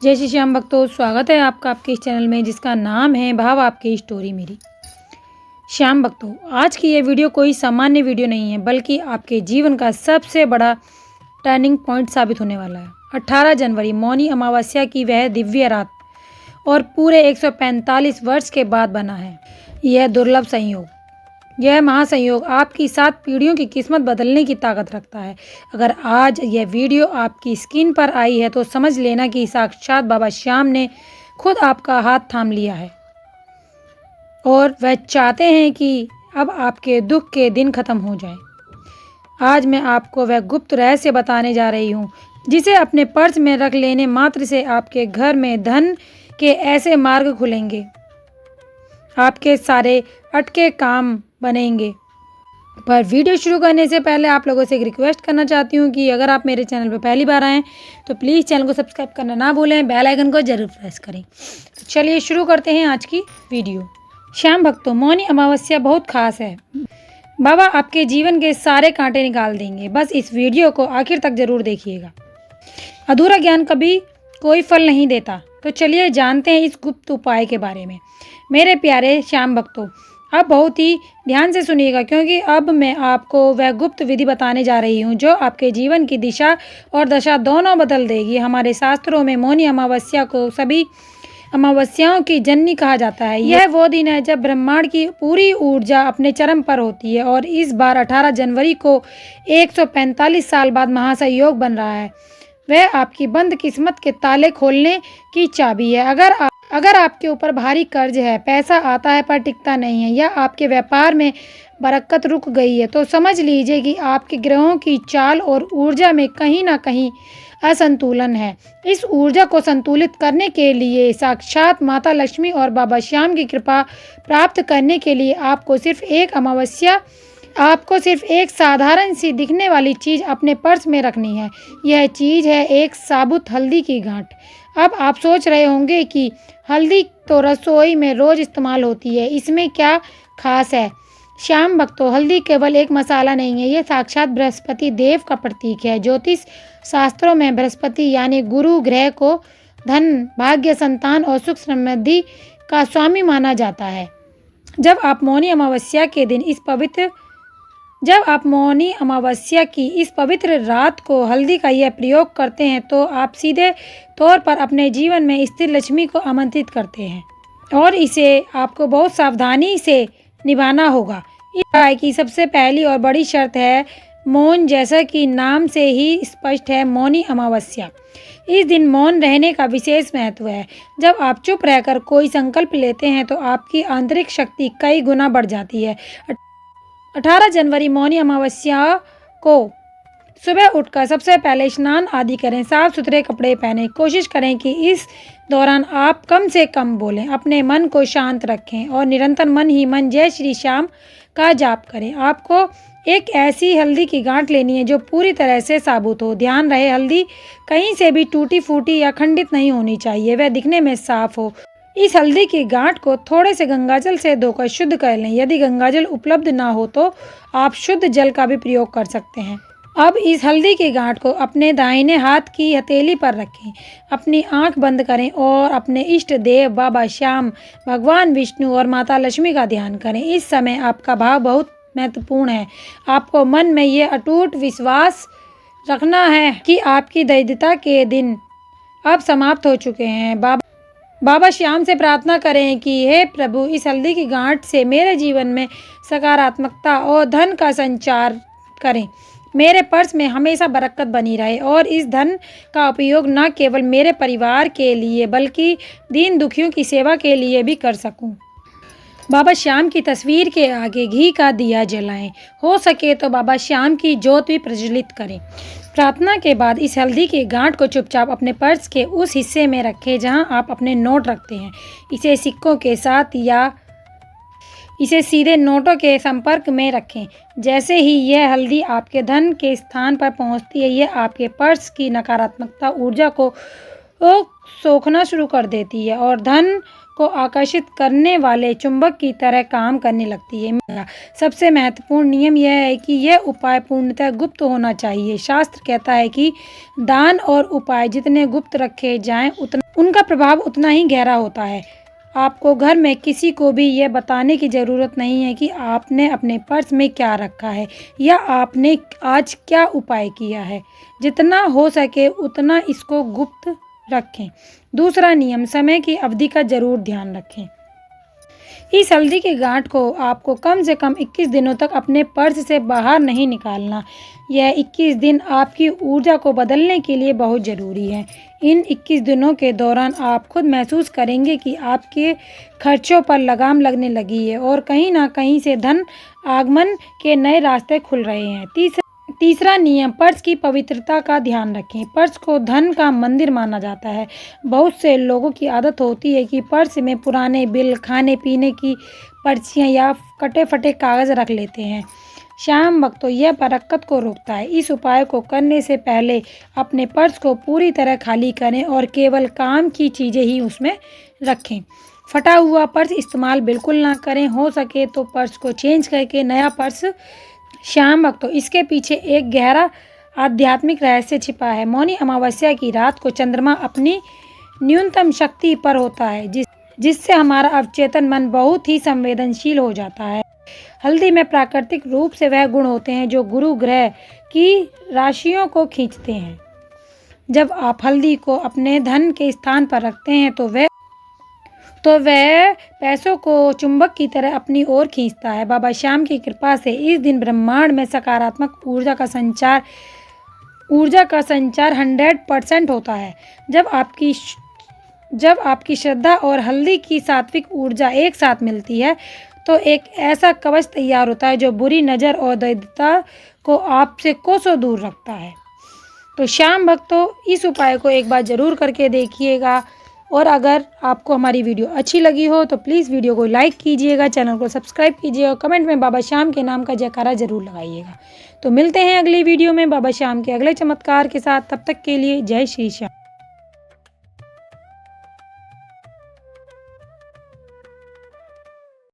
जय श्री श्याम भक्तों, स्वागत है आपका आपके इस चैनल में जिसका नाम है भाव आपकी स्टोरी मेरी। श्याम भक्तों, आज की ये वीडियो कोई सामान्य वीडियो नहीं है बल्कि आपके जीवन का सबसे बड़ा टर्निंग पॉइंट साबित होने वाला है। 18 जनवरी मौनी अमावस्या की वह दिव्य रात और पूरे 145 वर्ष के बाद बना है यह दुर्लभ संयोग। यह महासंयोग आपकी 7 पीढ़ियों की किस्मत बदलने की ताकत रखता है। अगर आज यह वीडियो आपकी स्क्रीन पर आई है तो समझ लेना कि साक्षात बाबा श्याम ने खुद आपका हाथ थाम लिया है और वह चाहते हैं कि अब आपके दुख के दिन खत्म हो जाएं। आज मैं आपको वह गुप्त रहस्य बताने जा रही हूँ जिसे अपने पर्स में रख लेने मात्र से आपके घर में धन के ऐसे मार्ग खुलेंगे, आपके सारे अटके काम बनेंगे। पर वीडियो शुरू करने से पहले आप लोगों से एक रिक्वेस्ट करना चाहती हूँ कि अगर आप मेरे चैनल पर पहली बार आएँ तो प्लीज़ चैनल को सब्सक्राइब करना ना भूलें, बेल आइकन को जरूर प्रेस करें। तो चलिए शुरू करते हैं आज की वीडियो। श्याम भक्तों, मौनी अमावस्या बहुत खास है। बाबा आपके जीवन के सारे कांटे निकाल देंगे, बस इस वीडियो को आखिर तक जरूर देखिएगा। अधूरा ज्ञान कभी कोई फल नहीं देता। तो चलिए जानते हैं इस गुप्त उपाय के बारे में। मेरे प्यारे श्याम भक्तों, अब बहुत ही ध्यान से सुनिएगा क्योंकि अब मैं आपको वह गुप्त विधि बताने जा रही हूँ जो आपके जीवन की दिशा और दशा दोनों बदल देगी। हमारे शास्त्रों में मौनी अमावस्या को सभी अमावस्याओं की जननी कहा जाता है। यह वो दिन है जब ब्रह्मांड की पूरी ऊर्जा अपने चरम पर होती है और इस बार 18 जनवरी को 145 साल बाद महासंयोग बन रहा है। वह आपकी बंद किस्मत के ताले खोलने की चाबी है। अगर आपके ऊपर भारी कर्ज है, पैसा आता है पर टिकता नहीं है, या आपके व्यापार में बरकत रुक गई है, तो समझ लीजिए कि आपके ग्रहों की चाल और ऊर्जा में कहीं ना कहीं असंतुलन है। इस ऊर्जा को संतुलित करने के लिए साक्षात माता लक्ष्मी और बाबा श्याम की कृपा प्राप्त करने के लिए आपको सिर्फ एक साधारण सी दिखने वाली चीज़ अपने पर्स में रखनी है। यह चीज़ है एक साबुत हल्दी की गांठ। अब आप सोच रहे होंगे कि हल्दी तो रसोई में रोज़ इस्तेमाल होती है, इसमें क्या खास है? श्याम भक्तों, हल्दी केवल एक मसाला नहीं है, यह साक्षात बृहस्पति देव का प्रतीक है। ज्योतिष शास्त्रों में बृहस्पति यानी गुरु ग्रह को धन, भाग्य, संतान और सुख समृद्धि का स्वामी माना जाता है। जब आप मौनी अमावस्या की इस पवित्र रात को हल्दी का यह प्रयोग करते हैं तो आप सीधे तौर पर अपने जीवन में स्थिर लक्ष्मी को आमंत्रित करते हैं और इसे आपको बहुत सावधानी से निभाना होगा। इस उपाय की सबसे पहली और बड़ी शर्त है मौन, जैसा कि नाम से ही स्पष्ट है, मौनी अमावस्या। इस दिन मौन रहने का विशेष महत्व है। जब आप चुप रहकर कोई संकल्प लेते हैं तो आपकी आंतरिक शक्ति कई गुना बढ़ जाती है। 18 जनवरी मौनी अमावस्या को सुबह उठकर सबसे पहले स्नान आदि करें, साफ सुथरे कपड़े पहनें। कोशिश करें कि इस दौरान आप कम से कम बोलें, अपने मन को शांत रखें और निरंतर मन ही मन जय श्री श्याम का जाप करें। आपको एक ऐसी हल्दी की गांठ लेनी है जो पूरी तरह से साबुत हो। ध्यान रहे, हल्दी कहीं से भी टूटी फूटी या खंडित नहीं होनी चाहिए, वह दिखने में साफ हो। इस हल्दी की गांठ को थोड़े से गंगाजल से धोकर शुद्ध कर लें। यदि गंगाजल उपलब्ध ना हो तो आप शुद्ध जल का भी प्रयोग कर सकते हैं। अब इस हल्दी की गांठ को अपने दाहिने हाथ की हथेली पर रखें, अपनी आंख बंद करें और अपने इष्ट देव बाबा श्याम, भगवान विष्णु और माता लक्ष्मी का ध्यान करें। इस समय आपका भाव बहुत महत्वपूर्ण है। आपको मन में ये अटूट विश्वास रखना है कि आपकी दैत्यता के दिन अब समाप्त हो चुके हैं। बाबा श्याम से प्रार्थना करें कि हे प्रभु, इस हल्दी की गांठ से मेरे जीवन में सकारात्मकता और धन का संचार करें। मेरे पर्स में हमेशा बरकत बनी रहे और इस धन का उपयोग न केवल मेरे परिवार के लिए बल्कि दीन दुखियों की सेवा के लिए भी कर सकूं। बाबा श्याम की तस्वीर के आगे घी का दिया जलाएं। हो सके तो बाबा श्याम की ज्योत भी प्रज्वलित करें। प्रार्थना के बाद इस हल्दी की गांठ को चुपचाप अपने पर्स के उस हिस्से में रखें जहां आप अपने नोट रखते हैं। इसे सिक्कों के साथ या इसे सीधे नोटों के संपर्क में रखें। जैसे ही यह हल्दी आपके धन के स्थान पर पहुंचती है, यह आपके पर्स की नकारात्मकता ऊर्जा को सोखना शुरू कर देती है और धन को आकर्षित करने वाले चुंबक की तरह काम करने लगती है। सबसे महत्वपूर्ण नियम यह है कि यह उपाय पूर्णतः गुप्त होना चाहिए। शास्त्र कहता है कि दान और उपाय जितने गुप्त रखे जाएं उनका प्रभाव उतना ही गहरा होता है। आपको घर में किसी को भी यह बताने की ज़रूरत नहीं है कि आपने अपने पर्स में क्या रखा है या आपने आज क्या उपाय किया है। जितना हो सके उतना इसको गुप्त रखें। दूसरा नियम, समय की अवधि का ज़रूर ध्यान रखें। इस हल्दी की गांठ को आपको कम से कम 21 दिनों तक अपने पर्स से बाहर नहीं निकालना। यह 21 दिन आपकी ऊर्जा को बदलने के लिए बहुत ज़रूरी है। इन 21 दिनों के दौरान आप खुद महसूस करेंगे कि आपके खर्चों पर लगाम लगने लगी है और कहीं ना कहीं से धन आगमन के नए रास्ते खुल रहे हैं। तीसरा नियम, पर्स की पवित्रता का ध्यान रखें। पर्स को धन का मंदिर माना जाता है। बहुत से लोगों की आदत होती है कि पर्स में पुराने बिल, खाने पीने की पर्चियाँ या कटे फटे कागज़ रख लेते हैं। शाम वक्त तो यह बरकत को रोकता है। इस उपाय को करने से पहले अपने पर्स को पूरी तरह खाली करें और केवल काम की चीज़ें ही उसमें रखें। फटा हुआ पर्स इस्तेमाल बिल्कुल ना करें। हो सके तो पर्स को चेंज करके नया पर्स शाम वक्त तो इसके पीछे एक गहरा आध्यात्मिक रहस्य छिपा है। मौनी अमावस्या की रात को चंद्रमा अपनी न्यूनतम शक्ति पर होता है, जिससे हमारा अवचेतन मन बहुत ही संवेदनशील हो जाता है। हल्दी में प्राकृतिक रूप से वह गुण होते हैं जो गुरु ग्रह की राशियों को खींचते हैं। जब आप हल्दी को अपने धन के स्थान पर रखते हैं तो वह पैसों को चुंबक की तरह अपनी ओर खींचता है। बाबा श्याम की कृपा से इस दिन ब्रह्मांड में सकारात्मक ऊर्जा का संचार 100% होता है। जब आपकी श्रद्धा और हल्दी की सात्विक ऊर्जा एक साथ मिलती है तो एक ऐसा कवच तैयार होता है जो बुरी नज़र और दैत्यता को आपसे कोसों दूर रखता है। तो शाम भक्तों, इस उपाय को एक बार ज़रूर करके देखिएगा और अगर आपको हमारी वीडियो अच्छी लगी हो तो प्लीज़ वीडियो को लाइक कीजिएगा, चैनल को सब्सक्राइब कीजिएगा और कमेंट में बाबा श्याम के नाम का जयकारा ज़रूर लगाइएगा। तो मिलते हैं अगली वीडियो में बाबा श्याम के अगले चमत्कार के साथ। तब तक के लिए जय श्री श्याम।